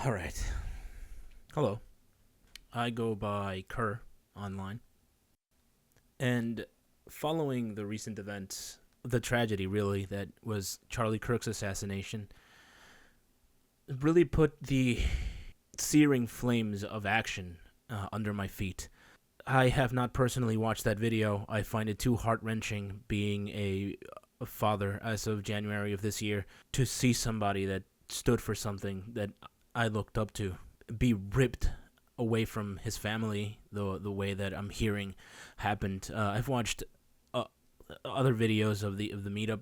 All right. Hello. I go by Kurr online. And following the recent events, the tragedy really that was Charlie Kirk's assassination, really put the searing flames of action under my feet. I have not personally watched that video. I find it too heart wrenching being a father as of January of this year to see somebody that stood for something that I looked up to be ripped away from his family the way that I'm hearing happened. I've watched uh, other videos of the meetup,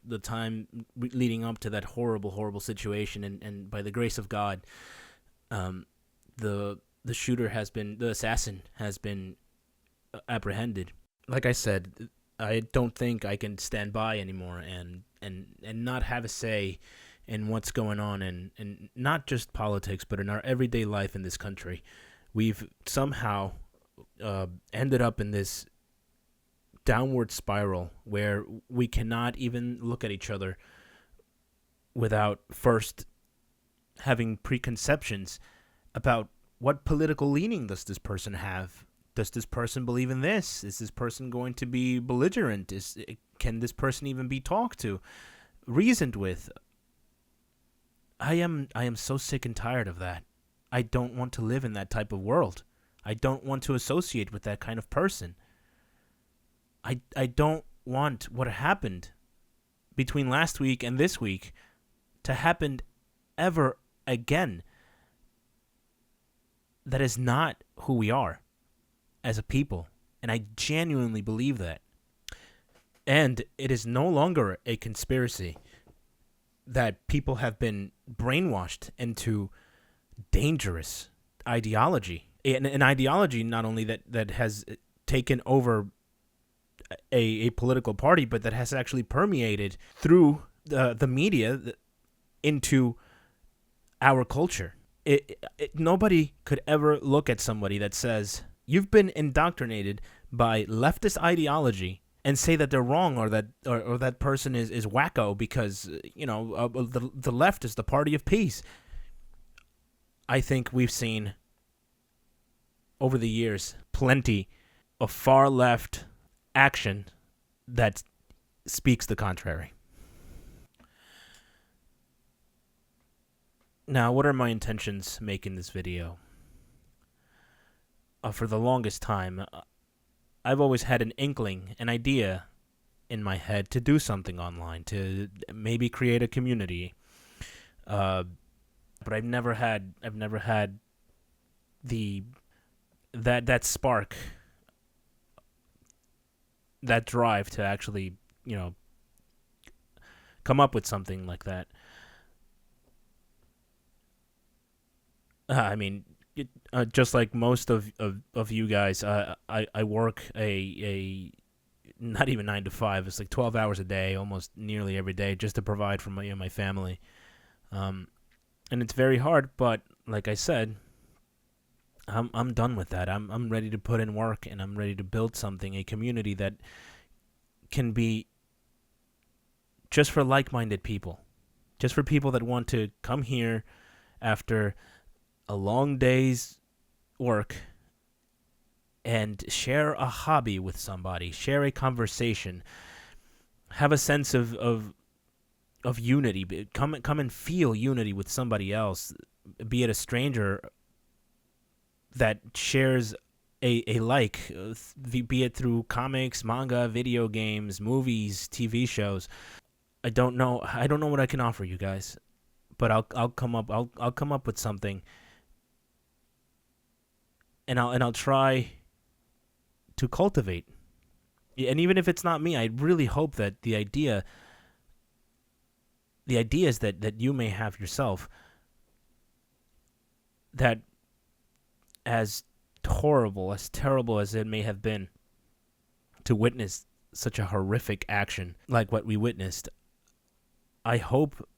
the time leading up to that horrible situation, and by the grace of God, um, the assassin has been apprehended. Like I said, I don't think I can stand by anymore and not have a say in what's going on and not just politics, but in our everyday life in this country. We've somehow ended up in this downward spiral where we cannot even look at each other without first having preconceptions about what political leaning does this person have. Does this person believe in this? Is this person going to be belligerent? Can this person even be talked to, reasoned with? I am so sick and tired of that. I don't want to live in that type of world. I don't want to associate with that kind of person. I don't want what happened between last week and this week to happen ever again. That is not who we are as a people, and I genuinely believe that. And it is no longer a conspiracy that people have been brainwashed into dangerous ideology. An ideology not only that has taken over a political party, but that has actually permeated through the media into our culture. Nobody could ever look at somebody that says, you've been indoctrinated by leftist ideology and say that they're wrong or that person is wacko because the left is the party of peace. I think we've seen over the years plenty of far left action that speaks the contrary. Now, what are my intentions making this video? For the longest time, I've always had an inkling, an idea in my head to do something online, to maybe create a community. But I've never had that spark, that drive to actually, come up with something like that. Just like most of you guys, I work a not even 9 to 5. It's like 12 hours a day, almost nearly every day, just to provide for my family. And it's very hard, but like I said, I'm done with that. I'm ready to put in work, and I'm ready to build something, a community that can be just for like-minded people, just for people that want to come here after a long day's work and share a hobby with somebody, share a conversation, have a sense of unity, come and feel unity with somebody else, be it a stranger that shares a like, be it through comics, manga, video games, movies, TV shows. I don't know what I can offer you guys, but I'll come up with something. And I'll try to cultivate. And even if it's not me, I really hope that the ideas that you may have yourself, that as horrible, as terrible as it may have been to witness such a horrific action like what we witnessed, I hope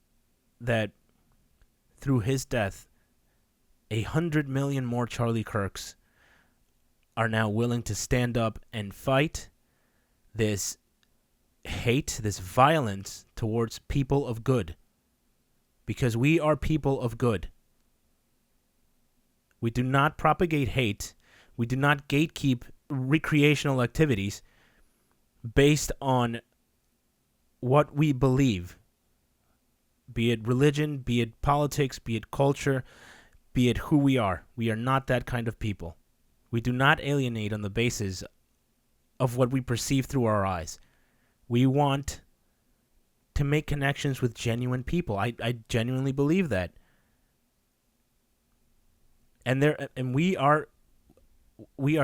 that through his death, 100 million more Charlie Kirks are now willing to stand up and fight this hate, this violence towards people of good. Because we are people of good. We do not propagate hate. We do not gatekeep recreational activities based on what we believe, be it religion, be it politics, be it culture, be it who we are. We are not that kind of people. We do not alienate on the basis of what we perceive through our eyes. We want to make connections with genuine people. I genuinely believe that. And we are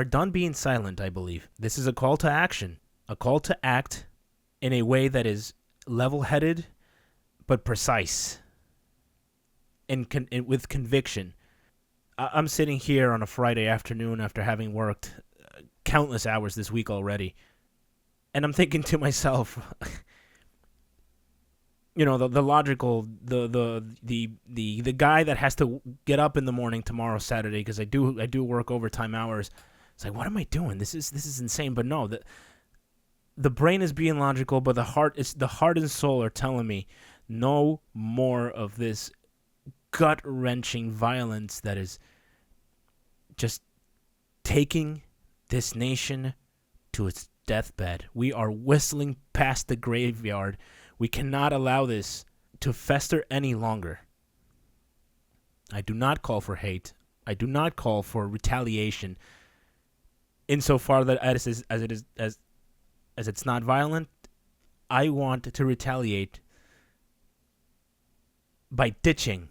done being silent, I believe. This is a call to action, a call to act in a way that is level-headed but precise and with conviction. I'm sitting here on a Friday afternoon after having worked countless hours this week already, and I'm thinking to myself, the logical, the guy that has to get up in the morning tomorrow, Saturday, because I do work overtime hours. It's like, what am I doing? This is insane. But no, the brain is being logical, but the heart and soul are telling me no more of this gut-wrenching violence that is just taking this nation to its deathbed. We are whistling past the graveyard. We cannot allow this to fester any longer. I do not call for hate. I do not call for retaliation. Insofar that as it's not violent, I want to retaliate by ditching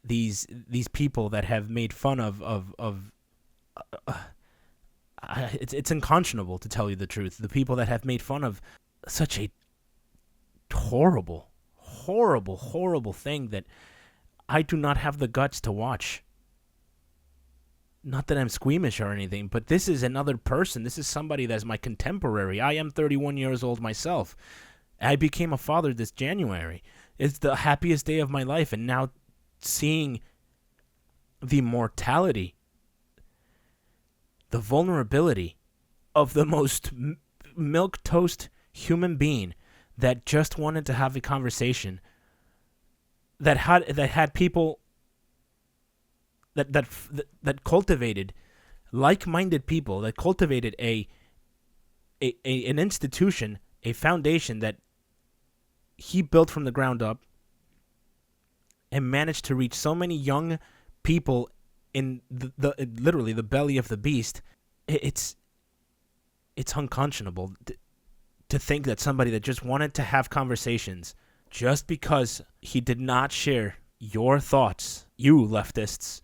these people that have made fun of it's unconscionable, to tell you the truth. The people that have made fun of such a horrible thing that I do not have the guts to watch. Not that I'm squeamish or anything, but this is another person. This is somebody that's my contemporary. I am 31 years old myself. I became a father this January. It's the happiest day of my life, and now seeing the mortality, the vulnerability of the most milquetoast human being that just wanted to have a conversation, that had people that cultivated like-minded people, that cultivated an institution, a foundation that he built from the ground up, and managed to reach so many young people in the literally the belly of the beast. It's unconscionable to think that somebody that just wanted to have conversations, just because he did not share your thoughts, you leftists,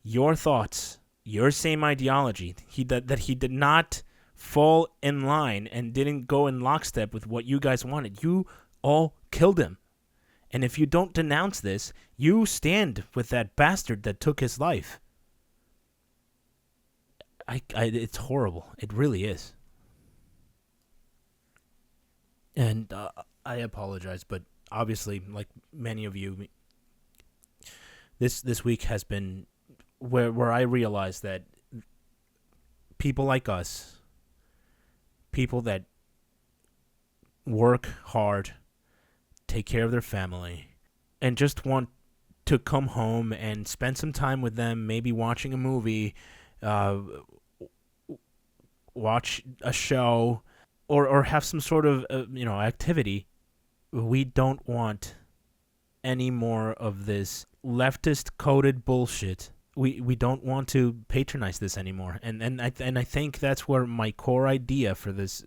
your thoughts, your same ideology, that he did not fall in line and didn't go in lockstep with what you guys wanted. You all killed him. And if you don't denounce this, you stand with that bastard that took his life. It's horrible. It really is. And I apologize, but obviously, like many of you, this week has been where I realized that people like us, people that work hard, take care of their family, and just want to come home and spend some time with them, maybe watching a movie, watch a show, or have some sort of activity. We don't want any more of this leftist coded bullshit. We don't want to patronize this anymore. And I think that's where my core idea for this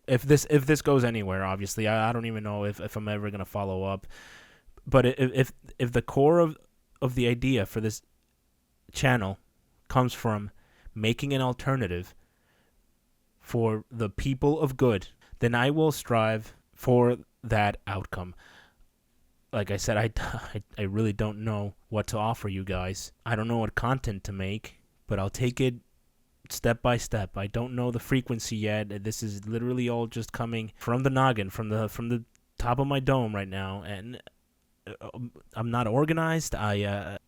if this goes anywhere, obviously I don't even know if I'm ever gonna follow up. But if the core of the idea for this channel comes from making an alternative for the people of good, then I will strive for that outcome. Like I said, I really don't know what to offer you guys. I don't know what content to make, but I'll take it step by step. I don't know the frequency yet. This is literally all just coming from the noggin, from the top of my dome right now, and I'm not organized. I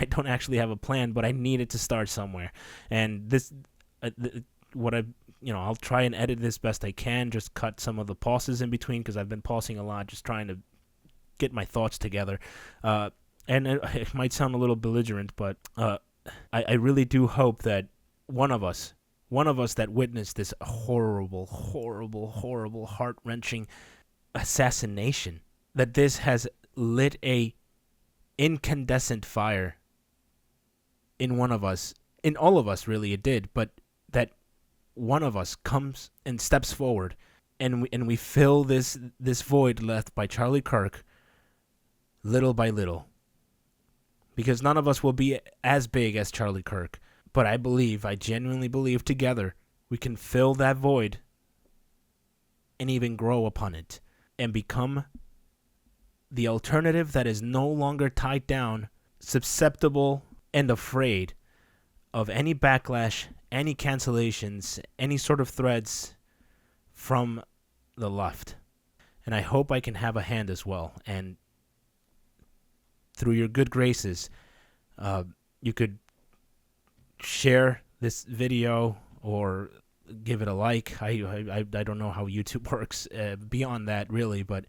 don't actually have a plan, but I needed to start somewhere. And this, I'll try and edit this best I can. Just cut some of the pauses in between because I've been pausing a lot, just trying to get my thoughts together. And it might sound a little belligerent, but I really do hope that one of us that witnessed this horrible, horrible, horrible, heart-wrenching assassination, that this has lit a incandescent fire in one of us, in all of us, really, it did, but that one of us comes and steps forward, and we fill this void left by Charlie Kirk, little by little, because none of us will be as big as Charlie Kirk, but I genuinely believe, together we can fill that void and even grow upon it and become the alternative that is no longer tied down, susceptible, and afraid of any backlash, any cancellations, any sort of threats from the left. And I hope I can have a hand as well. And through your good graces, you could share this video or give it a like. I don't know how YouTube works beyond that, really, but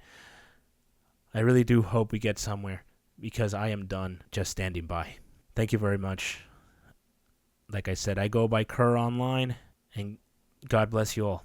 I really do hope we get somewhere, because I am done just standing by. Thank you very much. Like I said, I go by KKYRRR Online, and God bless you all.